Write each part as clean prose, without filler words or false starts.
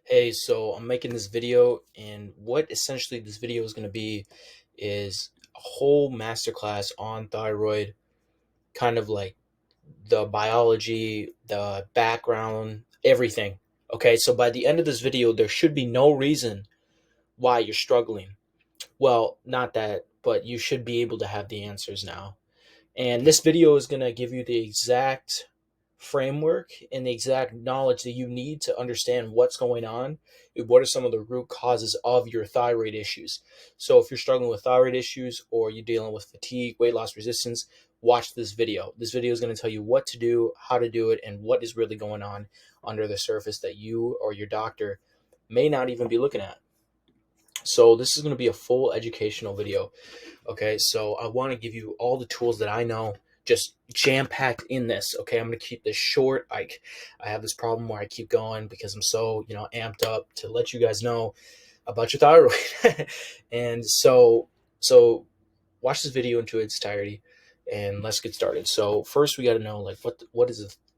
Hey, so I'm making this video, and what essentially this video is going to be is a whole masterclass on thyroid, kind of like the biology, the background, everything. Okay, so by the end of this video, there should be no reason why you're struggling. Well, not that, but you should be able to have the answers now. And this video is going to give you the exact framework and the exact knowledge that you need to understand what's going on. What are some of the root causes of your thyroid issues? So if you're struggling with thyroid issues or you're dealing with fatigue, weight loss resistance, watch this video. This video is going to tell you what to do, how to do it, and what is really going on under the surface that you or your doctor may not even be looking at. So this is going to be a full educational video. Okay, so I want to give you all the tools that I know, just jam-packed in this. Okay, I'm going to keep this short. I have this problem where I keep going because I'm so, amped up to let you guys know about your thyroid. And so watch this video into its entirety and let's get started. So first we got to know, like,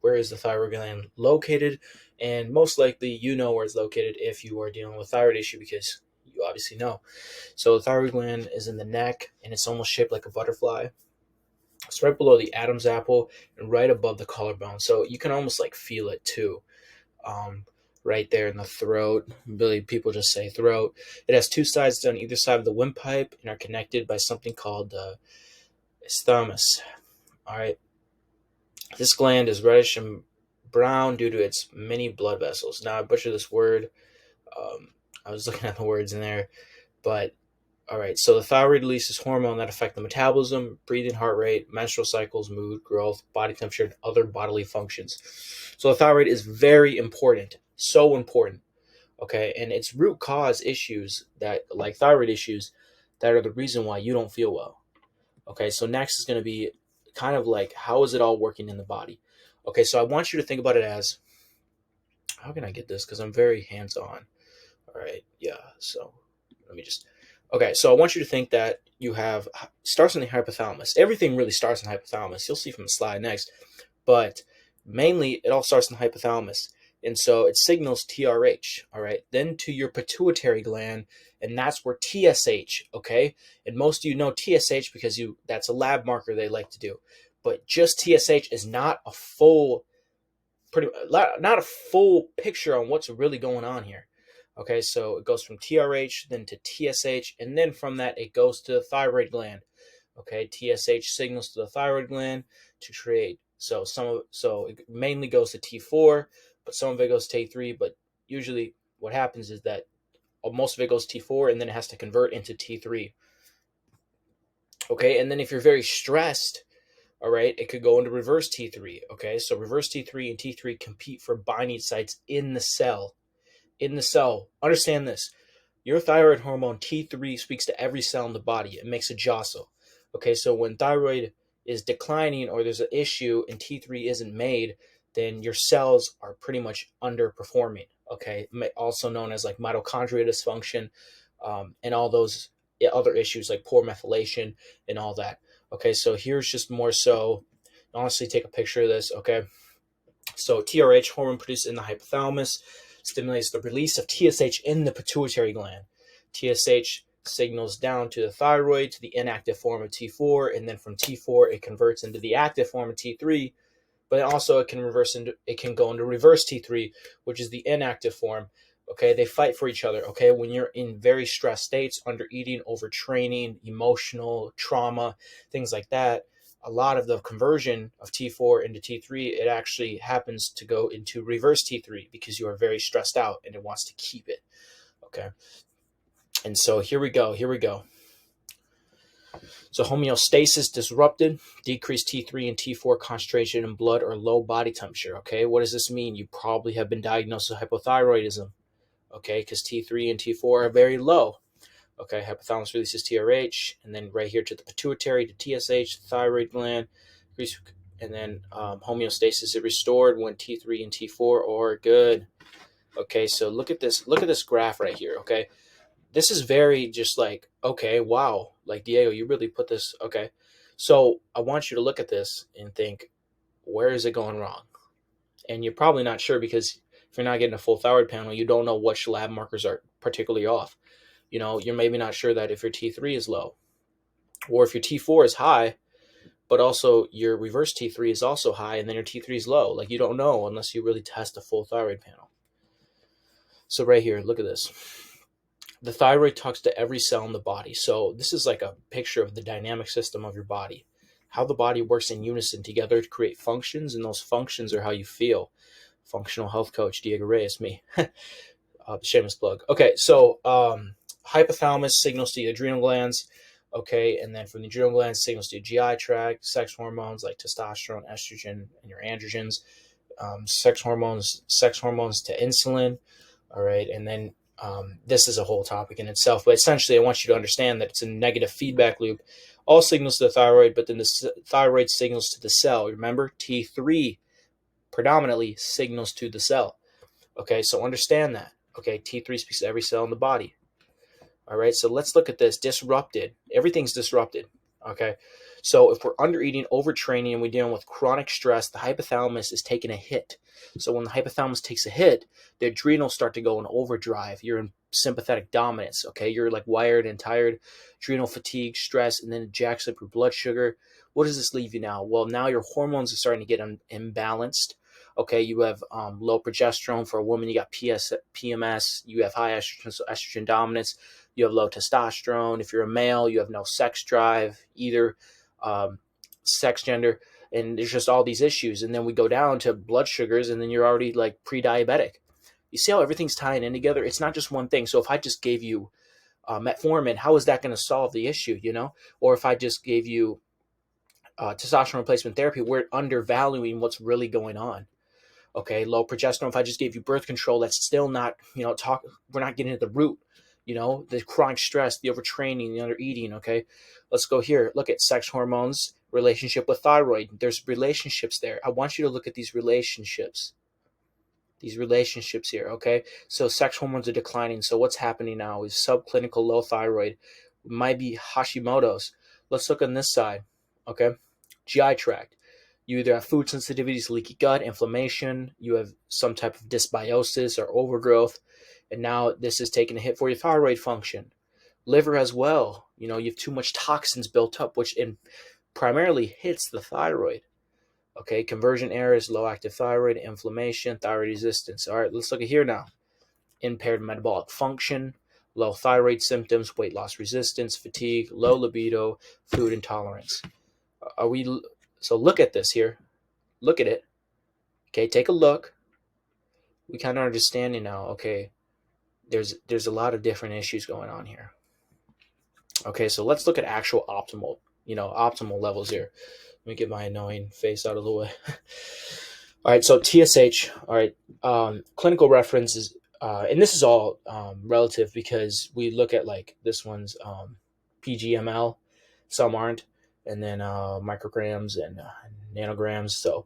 where is the thyroid gland located? And most likely you know where it's located if you are dealing with thyroid issue, because you obviously know. So the thyroid gland is in the neck, and it's almost shaped like a butterfly. It's right below the Adam's apple and right above the collarbone. So you can almost like feel it too. Right there in the throat. Really, people just say throat. It has two sides on either side of the windpipe and are connected by something called isthmus. All right. This gland is reddish and brown due to its many blood vessels. Now, I butchered this word. I was looking at the words in there, but all right. So the thyroid releases hormone that affect the metabolism, breathing, heart rate, menstrual cycles, mood, growth, body temperature, and other bodily functions. So the thyroid is very important, so important. Okay, and it's root cause issues that, like thyroid issues, that are the reason why you don't feel well. Okay, so next is going to be kind of like, how is it all working in the body? Okay, so I want you to think about it as, how can I get this? Because I'm very hands-on. All right, yeah. So let me just. Okay, so I want you to think that you have starts in the hypothalamus. Everything really starts in the hypothalamus. You'll see from the slide next, but mainly it all starts in the hypothalamus, and so it signals TRH. All right, then to your pituitary gland, and that's where TSH. Okay, and most of you know TSH because that's a lab marker they like to do, but just TSH is not a full not a full picture on what's really going on here. Okay, so it goes from TRH, then to TSH, and then from that it goes to the thyroid gland. Okay, TSH signals to the thyroid gland to create. So it mainly goes to T4, but some of it goes to T3. But usually, what happens is that most of it goes to T4, and then it has to convert into T3. Okay, and then if you're very stressed, all right, it could go into reverse T3. Okay, so reverse T3 and T3 compete for binding sites in the cell. In the cell, understand this. Your thyroid hormone T3 speaks to every cell in the body. It makes a jostle. Okay, so when thyroid is declining or there's an issue and T3 isn't made, then your cells are pretty much underperforming. Okay, also known as like mitochondrial dysfunction, and all those other issues like poor methylation and all that. Okay, so here's just more so, honestly, take a picture of this. Okay, so TRH, hormone produced in the hypothalamus, stimulates the release of TSH in the pituitary gland. TSH signals down to the thyroid to the inactive form of T4, and then from T4 it converts into the active form of T3. But also it can go into reverse T3, which is the inactive form. Okay, they fight for each other. Okay, when you're in very stressed states, under eating, overtraining, emotional trauma, things like that, a lot of the conversion of T4 into T3, it actually happens to go into reverse T3 because you are very stressed out and it wants to keep it. Okay, and so here we go. So homeostasis disrupted, decreased T3 and T4 concentration in blood or low body temperature. Okay, what does this mean? You probably have been diagnosed with hypothyroidism. Okay, because T3 and T4 are very low. Okay, hypothalamus releases TRH, and then right here to the pituitary, to TSH, the thyroid gland, and then homeostasis is restored when T3 and T4 are good. Okay, so look at this graph right here. Okay, this is very just like, okay, wow, like Diego, you really put this. Okay, so I want you to look at this and think, where is it going wrong? And you're probably not sure because If you're not getting a full thyroid panel, you don't know which lab markers are particularly off. You're maybe not sure that if your T3 is low, or if your T4 is high, but also your reverse T3 is also high, and then your T3 is low. Like, you don't know unless you really test a full thyroid panel. So right here, look at this. The thyroid talks to every cell in the body. So this is like a picture of the dynamic system of your body, how the body works in unison together to create functions, and those functions are how you feel. Functional health coach Diego Reyes, me. Shameless plug. Okay, so hypothalamus signals to the adrenal glands. Okay, and then from the adrenal glands, signals to your GI tract, sex hormones like testosterone, estrogen, and your androgens. Sex hormones to insulin. All right, and then this is a whole topic in itself, but essentially I want you to understand that it's a negative feedback loop. All signals to the thyroid, but then the thyroid signals to the cell. Remember, T3 predominantly signals to the cell. Okay, so understand that. Okay, T3 speaks to every cell in the body. All right, so let's look at this. Disrupted. Everything's disrupted. Okay, so if we're under eating, overtraining, and we're dealing with chronic stress, the hypothalamus is taking a hit. So when the hypothalamus takes a hit, the adrenals start to go in overdrive. You're in sympathetic dominance. Okay, you're like wired and tired, adrenal fatigue, stress, and then it jacks up your blood sugar. What does this leave you now? Well, now your hormones are starting to get imbalanced. Okay, you have low progesterone for a woman. You got PMS. You have high estrogen, so estrogen dominance. You have low testosterone. If you're a male, you have no sex drive, either sex, gender, and there's just all these issues. And then we go down to blood sugars, and then you're already like pre-diabetic. You see how everything's tying in together? It's not just one thing. So if I just gave you metformin, how is that going to solve the issue, Or if I just gave you testosterone replacement therapy, we're undervaluing what's really going on. Okay, low progesterone. If I just gave you birth control, that's still not, we're not getting to the root, the chronic stress, the overtraining, the undereating. Okay, let's go here. Look at sex hormones, relationship with thyroid. There's relationships there. I want you to look at these relationships here. Okay, so sex hormones are declining. So what's happening now is subclinical low thyroid, might be Hashimoto's. Let's look on this side. Okay, GI tract. You either have food sensitivities, leaky gut, inflammation, you have some type of dysbiosis or overgrowth, and now this is taking a hit for your thyroid function. Liver as well. You have too much toxins built up, which primarily hits the thyroid. Okay, conversion errors, low active thyroid, inflammation, thyroid resistance. All right, let's look at here now. Impaired metabolic function, low thyroid symptoms, weight loss resistance, fatigue, low libido, food intolerance. So look at this here. Look at it. Okay, take a look. We kind of understanding now. Okay, there's a lot of different issues going on here. Okay, so let's look at actual optimal levels here. Let me get my annoying face out of the way. All right, so TSH. All right, clinical references, and this is all relative because we look at like this one's PGML, some aren't, and then micrograms and nanograms. So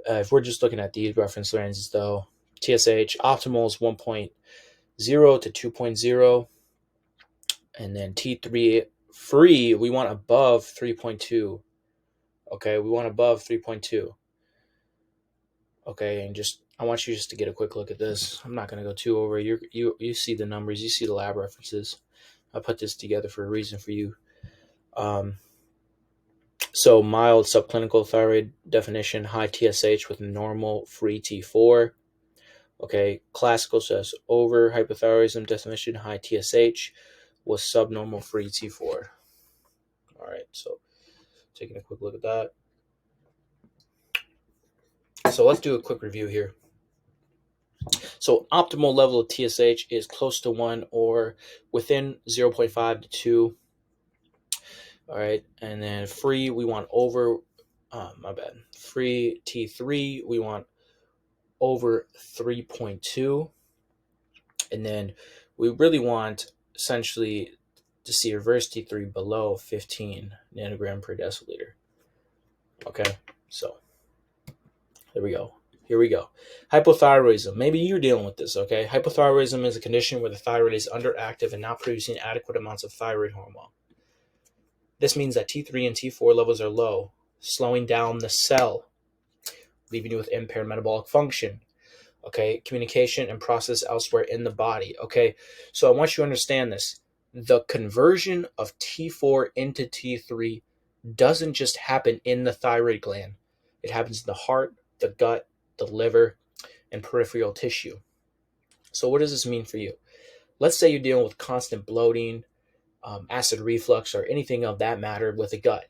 if we're just looking at these reference ranges, though, TSH optimal is 1.0 to 2.0, and then T3 free, we want above 3.2. Okay, we want above 3.2. Okay, and I want you just to get a quick look at this. I'm not going to go too over. You see the numbers, you see the lab references. I put this together for a reason for you. So mild subclinical thyroid definition, high TSH with normal free T4. Okay, classical says over hypothyroidism definition, high TSH with subnormal free T4. All right, so taking a quick look at that. So let's do a quick review here. So optimal level of TSH is close to 1 or within 0.5 to 2. All right, and then free, we want over, free T3, we want over 3.2. And then we really want essentially to see reverse T3 below 15 nanogram per deciliter. Okay, so here we go. Hypothyroidism. Maybe you're dealing with this, okay? Hypothyroidism is a condition where the thyroid is underactive and not producing adequate amounts of thyroid hormone. This means that T3 and T4 levels are low, slowing down the cell, leaving you with impaired metabolic function. Okay, communication and process elsewhere in the body. Okay, so I want you to understand this. The conversion of T4 into T3 doesn't just happen in the thyroid gland. It happens in the heart, the gut, the liver, and peripheral tissue. So what does this mean for you? Let's say you're dealing with constant bloating, acid reflux, or anything of that matter with the gut.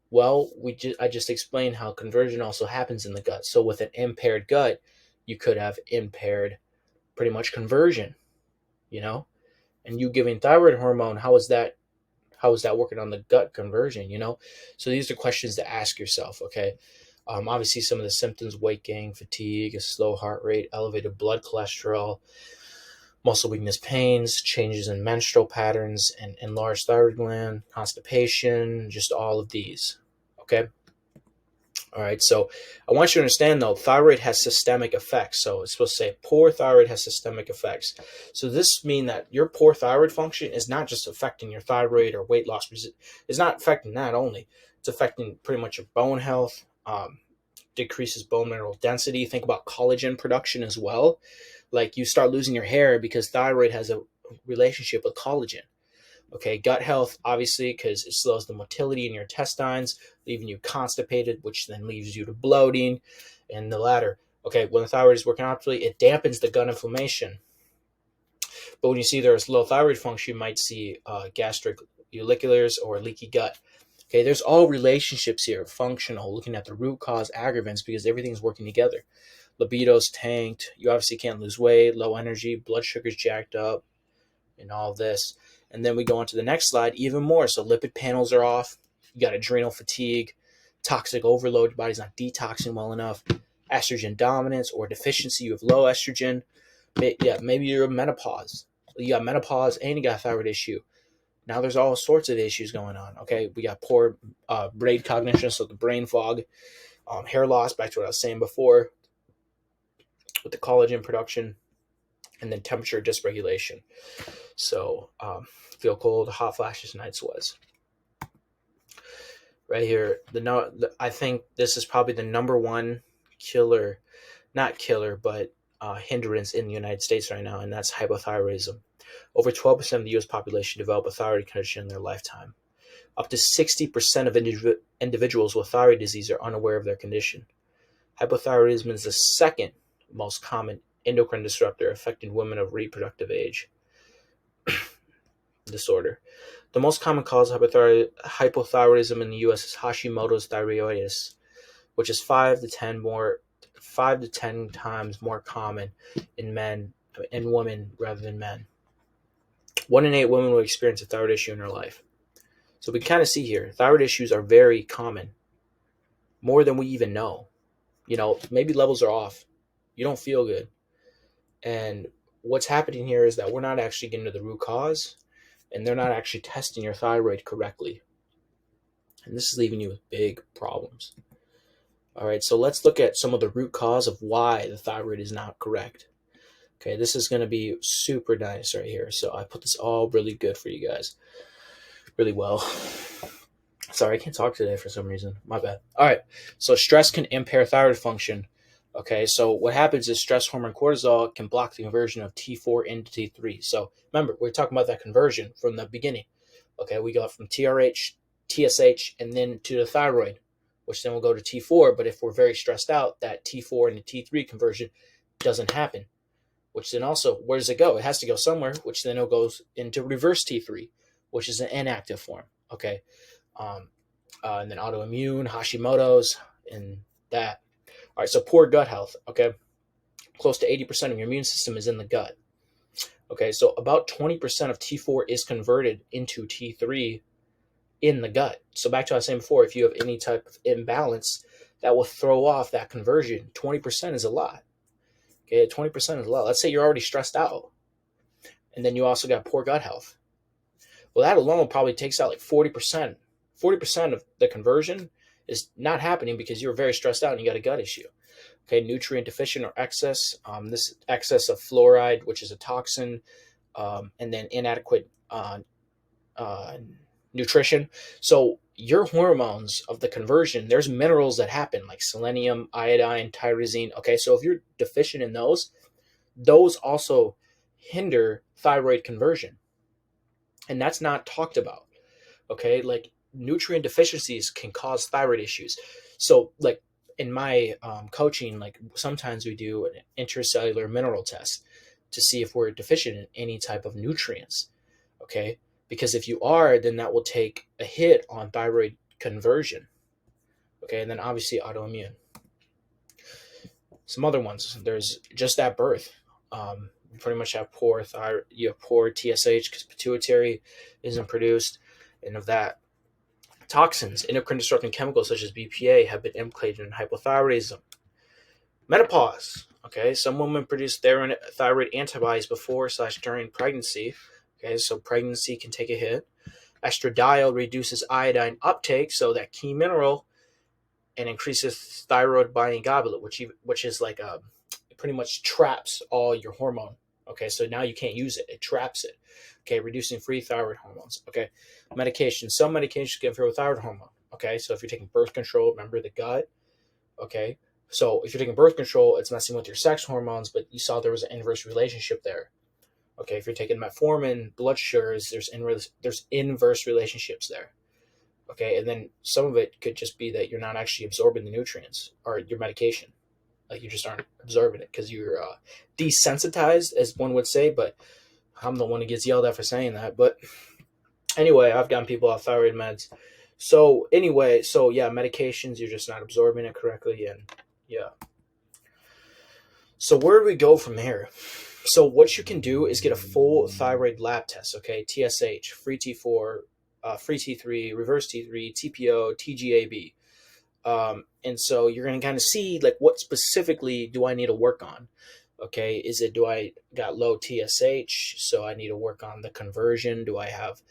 Well, I just explained how conversion also happens in the gut. So with an impaired gut, you could have impaired pretty much conversion, you know? And you giving thyroid hormone, how is that working on the gut conversion, you know? So these are questions to ask yourself, okay? Obviously, some of the symptoms: weight gain, fatigue, a slow heart rate, elevated blood cholesterol, muscle weakness, pains, changes in menstrual patterns, and enlarged thyroid gland, constipation, just all of these, okay? All right, so I want you to understand though, thyroid has systemic effects. So it's supposed to say poor thyroid has systemic effects. So this means that your poor thyroid function is not just affecting your thyroid or weight loss. It's not affecting that only. It's affecting pretty much your bone health, decreases bone mineral density. Think about collagen production as well. Like you start losing your hair because thyroid has a relationship with collagen. Okay, gut health, obviously, because it slows the motility in your intestines, leaving you constipated, which then leaves you to bloating and the latter. Okay, when the thyroid is working optimally, it dampens the gut inflammation. But when you see there's low thyroid function, you might see gastric urticulars or leaky gut. Okay, there's all relationships here, functional, looking at the root cause aggravants because everything's working together. Libido's tanked, you obviously can't lose weight, low energy, blood sugar's jacked up, and all this. And then we go on to the next slide, even more. So lipid panels are off. You got adrenal fatigue, toxic overload. Your body's not detoxing well enough. Estrogen dominance or deficiency. You have low estrogen. Maybe you're menopause. You got menopause and you got a thyroid issue. Now there's all sorts of issues going on. Okay, we got poor brain cognition, so the brain fog, hair loss. Back to what I was saying before, with the collagen production, and then temperature dysregulation. So feel cold, hot flashes, night sweats. Right here, I think this is probably the number one killer, not killer, but hindrance in the United States right now, and that's hypothyroidism. Over 12% of the U.S. population develop a thyroid condition in their lifetime. Up to 60% of individuals with thyroid disease are unaware of their condition. Hypothyroidism is the second most common endocrine disruptor affecting women of reproductive age. Disorder. The most common cause of hypothyroidism in the U.S. is Hashimoto's thyroiditis, which is 5 to 10 times more common in women rather than men. 1 in 8 women will experience a thyroid issue in their life. So we kind of see here, thyroid issues are very common, more than we even know. You know, maybe levels are off. You don't feel good. And what's happening here is that we're not actually getting to the root cause, and they're not actually testing your thyroid correctly. And this is leaving you with big problems. All right, so let's look at some of the root cause of why the thyroid is not correct. Okay, this is going to be super nice right here. So I put this all really good for you guys. Really well. Sorry, I can't talk today for some reason. My bad. All right, so stress can impair thyroid function. Okay, so what happens is stress hormone cortisol can block the conversion of T4 into T3. So remember, we're talking about that conversion from the beginning. Okay, we go from TRH, TSH, and then to the thyroid, which then will go to T4. But if we're very stressed out, that T4 into T3 conversion doesn't happen, which then also, where does it go? It has to go somewhere, which then it goes into reverse T3, which is an inactive form. Okay, and then autoimmune, Hashimoto's, and that. All right, so poor gut health, okay? Close to 80% of your immune system is in the gut. Okay, so about 20% of T4 is converted into T3 in the gut. So back to what I was saying before, if you have any type of imbalance, that will throw off that conversion. 20% is a lot. Okay, 20% is a lot. Let's say you're already stressed out, and then you also got poor gut health. Well, that alone probably takes out like 40%. 40% of the conversion is not happening because you're very stressed out and you got a gut issue. Okay, nutrient deficient or excess. This excess of fluoride, which is a toxin, and then inadequate nutrition. So your hormones of the conversion, there's minerals that happen like selenium, iodine, tyrosine. Okay, so if you're deficient in those also hinder thyroid conversion, and that's not talked about. Okay, like nutrient deficiencies can cause thyroid issues. So like in my coaching, like sometimes we do an intracellular mineral test to see if we're deficient in any type of nutrients. Okay, because if you are, then that will take a hit on thyroid conversion. Okay, and then obviously autoimmune. Some other ones, there's just at birth. You pretty much have poor thyroid, you have poor TSH because pituitary isn't produced, and of that, toxins, endocrine disrupting chemicals such as BPA have been implicated in hypothyroidism. Menopause. Okay, some women produce thyroid antibodies before/during pregnancy. Okay, so pregnancy can take a hit. Estradiol reduces iodine uptake, so that key mineral, and increases thyroid binding globulin, which is like it pretty much traps all your hormone. Okay, so now you can't use it; it traps it. Okay, reducing free thyroid hormones. Okay, medication. Some medications can interfere with thyroid hormone. Okay, so if you're taking birth control, remember the gut. Okay, so if you're taking birth control, it's messing with your sex hormones, but you saw there was an inverse relationship there. Okay, if you're taking metformin, blood sugars, there's inverse relationships there. Okay, and then some of it could just be that you're not actually absorbing the nutrients or your medication. Like you just aren't absorbing it because you're desensitized, as one would say. But I'm the one who gets yelled at for saying that. But anyway, I've gotten people off thyroid meds. So anyway, so yeah, medications, you're just not absorbing it correctly. And yeah. So where do we go from here? So what you can do is get a full thyroid lab test, okay? TSH, free T4, free T3, reverse T3, TPO, TGAB. And so you're going to kind of see like what specifically do I need to work on? Okay, do I got low TSH, so I need to work on the conversion? Do I have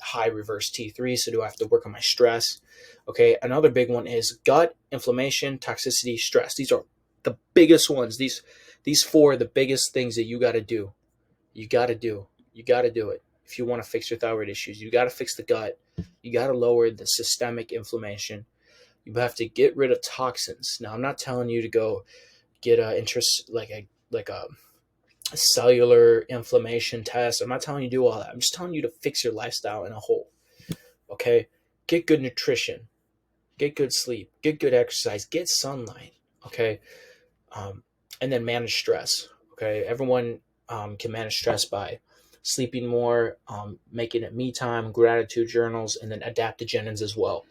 high reverse T3, so do I have to work on my stress? Okay, another big one is gut, inflammation, toxicity, stress. These are the biggest ones. These four are the biggest things that you got to do. You got to do. You got to do it. If you want to fix your thyroid issues, you got to fix the gut. You got to lower the systemic inflammation. You have to get rid of toxins. Now, I'm not telling you to go get a cellular inflammation test. I'm not telling you to do all that. I'm just telling you to fix your lifestyle in a whole. Okay? Get good nutrition. Get good sleep. Get good exercise. Get sunlight. Okay? And then manage stress. Okay? Everyone can manage stress by sleeping more, making it me time, gratitude journals, and then adaptogens as well.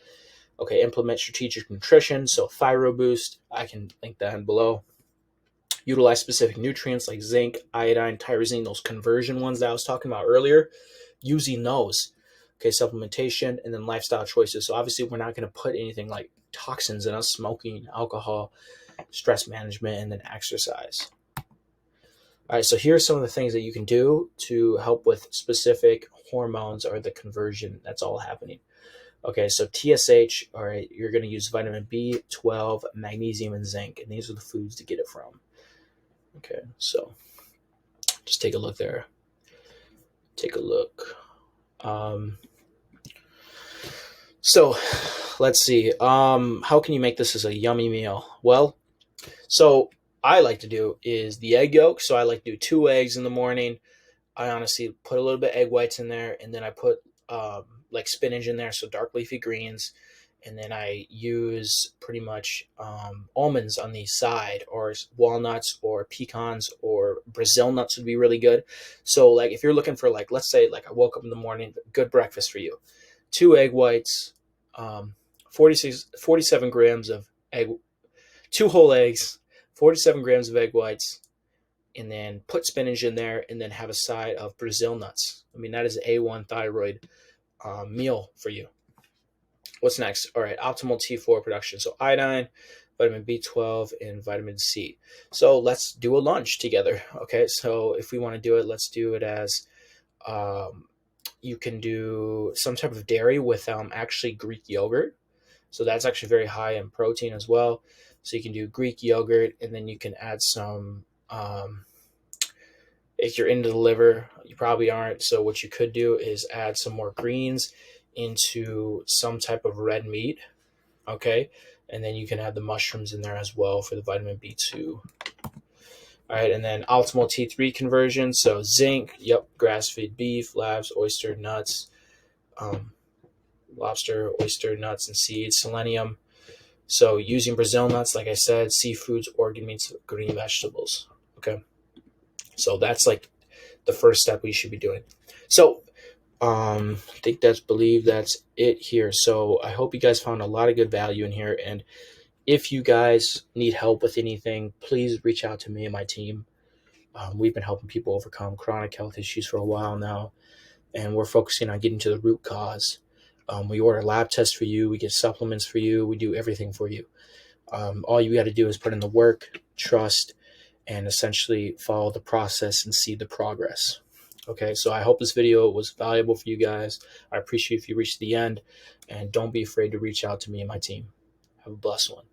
Okay, implement strategic nutrition, so thyroid boost. I can link that in below. Utilize specific nutrients like zinc, iodine, tyrosine, those conversion ones that I was talking about earlier, using those. Okay, supplementation, and then lifestyle choices. So obviously we're not going to put anything like toxins in us, smoking, alcohol, stress management, and then exercise. All right, so here are some of the things that you can do to help with specific hormones or the conversion that's all happening. Okay, so TSH, all right, you're going to use vitamin B12, magnesium, and zinc, and these are the foods to get it from. Okay, so just take a look there. Take a look. So let's see. How can you make this as a yummy meal? Well, so I like to do is the egg yolk. So I like to do 2 eggs in the morning. I honestly put a little bit of egg whites in there, and then I put like spinach in there, so dark leafy greens, and then I use pretty much almonds on the side, or walnuts, or pecans, or Brazil nuts would be really good. So like if you're looking for like, let's say like I woke up in the morning, good breakfast for you, 2 egg whites, 47 grams of egg, 2 whole eggs, 47 grams of egg whites, and then put spinach in there, and then have a side of Brazil nuts. I mean, that is A1 thyroid meal for you. What's next? All right, optimal T4 production. So iodine, vitamin B12, and vitamin C. So let's do a lunch together. Okay, so if we want to do it, let's do it as you can do some type of dairy with actually Greek yogurt. So that's actually very high in protein as well. So you can do Greek yogurt, and then you can add some If you're into the liver, you probably aren't. So what you could do is add some more greens into some type of red meat. Okay. And then you can add the mushrooms in there as well for the vitamin B2. All right. And then optimal T3 conversion. So zinc, yep, grass-fed beef, labs, oyster, nuts, lobster, oyster, nuts, and seeds, selenium. So using Brazil nuts, like I said, seafoods, organ meats, green vegetables. Okay. So that's like the first step we should be doing. So I think that's it here. So I hope you guys found a lot of good value in here. And if you guys need help with anything, please reach out to me and my team. We've been helping people overcome chronic health issues for a while now, and we're focusing on getting to the root cause. We order lab tests for you. We get supplements for you. We do everything for you. All you got to do is put in the work, trust, and essentially follow the process and see the progress. Okay, so I hope this video was valuable for you guys. I appreciate if you reached the end, and don't be afraid to reach out to me and my team. Have a blessed one.